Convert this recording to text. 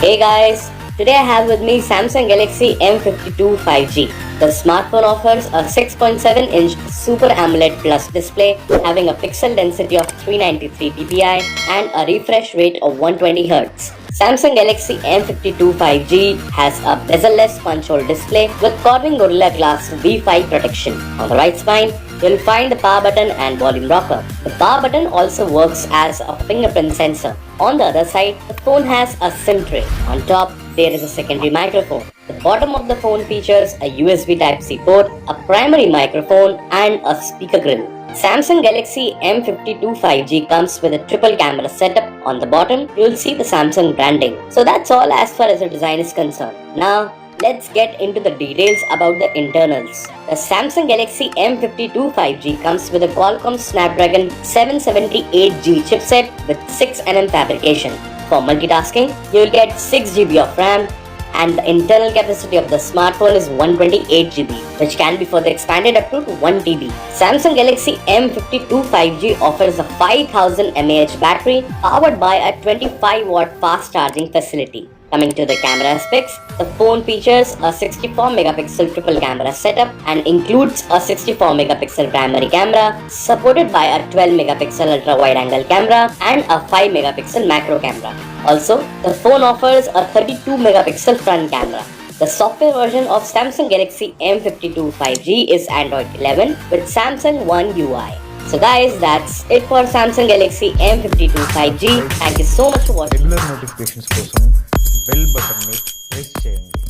Hey guys, today I have with me Samsung Galaxy M52 5G. The smartphone offers a 6.7-inch Super AMOLED Plus display having a pixel density of 393 dpi and a refresh rate of 120 Hz. Samsung Galaxy M52 5G has a bezel-less punch-hole display with Corning Gorilla Glass V5 protection. On the right spine, you'll find the power button and volume rocker. The power button also works as a fingerprint sensor. On the other side, the phone has a SIM tray. On top, there is a secondary microphone. The bottom of the phone features a USB Type-C port, a primary microphone, and a speaker grill. Samsung Galaxy M52 5G comes with a triple camera setup. On the bottom, you'll see the Samsung branding. So that's all as far as the design is concerned. Now, let's get into the details about the internals. The Samsung Galaxy M52 5G comes with a Qualcomm Snapdragon 778G chipset with 6nm fabrication. For multitasking, you'll get 6GB of RAM, and the internal capacity of the smartphone is 128GB, which can be further expanded up to 1TB. Samsung Galaxy M52 5G offers a 5000 mAh battery powered by a 25-watt fast charging facility. Coming to the camera specs, the phone features a 64-megapixel triple camera setup and includes a 64-megapixel primary camera supported by a 12-megapixel ultra-wide-angle camera and a 5-megapixel macro camera. Also, the phone offers a 32-megapixel front camera. The software version of Samsung Galaxy M52 5G is Android 11 with Samsung One UI. So guys, that's it for Samsung Galaxy M52 5G. Thank you so much for watching. Regular notifications కోసం bell button ని press చేయండి.